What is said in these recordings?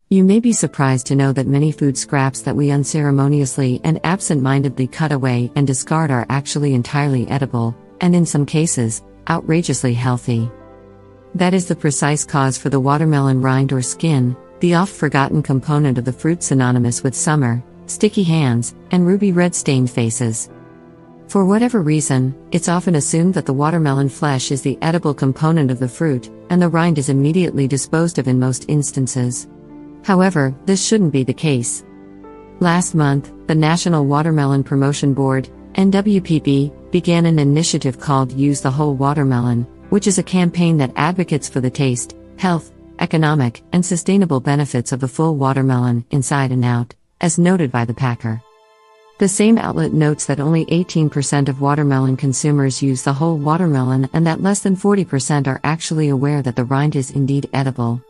You may be surprised to know that many food scraps that we unceremoniously and absent-mindedly cut away and discard are actually entirely edible, and in some cases, outrageously healthy. That is the precise cause for the watermelon rind or skin, the oft-forgotten component of the fruit synonymous with summer, sticky hands, and ruby red stained faces. For whatever reason, it's often assumed that the watermelon flesh is the edible component of the fruit, and the rind is immediately disposed of in most instances. However, this shouldn't be the case. Last month, the National Watermelon Promotion Board, NWPB, began an initiative called Use the Whole Watermelon, which is a campaign that advocates for the taste, health, economic, and sustainable benefits of the full watermelon, inside and out, as noted by the packer. The same outlet notes that only 18% of watermelon consumers use the whole watermelon and that less than 40% are actually aware that the rind is indeed edible.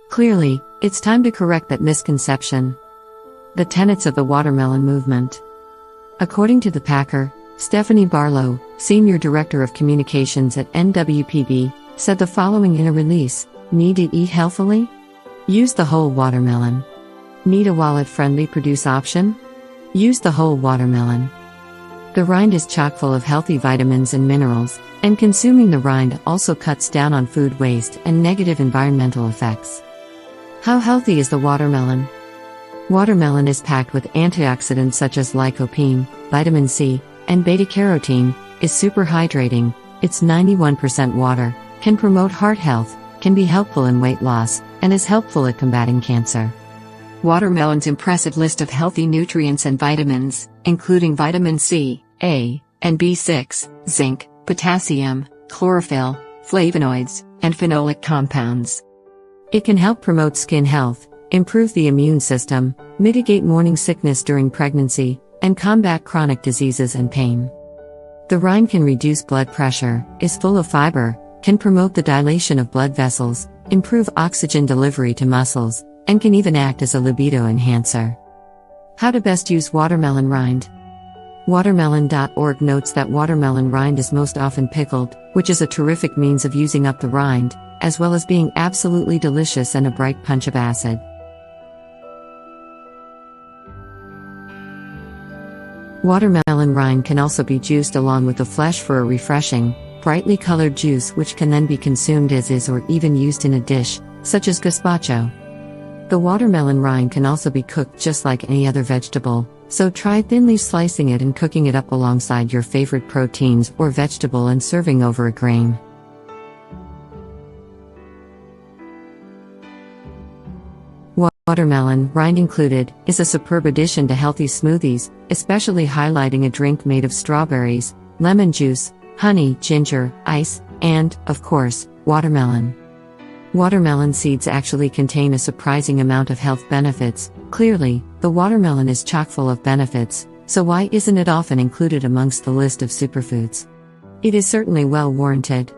Clearly, it's time to correct that misconception. The tenets of the watermelon movement. According to the packer, Stephanie Barlow, Senior Director of Communications at NWPB, said the following in a release: Need to eat healthily? Use the whole watermelon. Need a wallet-friendly produce option? Use the whole watermelon. The rind is chock full of healthy vitamins and minerals, and consuming the rind also cuts down on food waste and negative environmental effects. How healthy is the watermelon? Watermelon is packed with antioxidants such as lycopene, vitamin C, and beta-carotene, is super hydrating, it's 91% water, can promote heart health, can be helpful in weight loss, and is helpful at combating cancer. Watermelon's impressive list of healthy nutrients and vitamins, including vitamin C, A, and B6, zinc, potassium, chlorophyll, flavonoids, and phenolic compounds. It can help promote skin health, improve the immune system, mitigate morning sickness during pregnancy, and combat chronic diseases and pain. The rind can reduce blood pressure, is full of fiber, can promote the dilation of blood vessels, improve oxygen delivery to muscles, and can even act as a libido enhancer. How to best use watermelon rind? Watermelon.org notes that watermelon rind is most often pickled, which is a terrific means of using up the rind, as well as being absolutely delicious and a bright punch of acid. Watermelon rind can also be juiced along with the flesh for a refreshing, brightly colored juice which can then be consumed as is or even used in a dish, such as gazpacho. The watermelon rind can also be cooked just like any other vegetable, so try thinly slicing it and cooking it up alongside your favorite proteins or vegetable and serving over a grain. Watermelon, rind included, is a superb addition to healthy smoothies, especially highlighting a drink made of strawberries, lemon juice, honey, ginger, ice, and, of course, watermelon. Watermelon seeds actually contain a surprising amount of health benefits. Clearly, the watermelon is chock full of benefits, so why isn't it often included amongst the list of superfoods? It is certainly well warranted.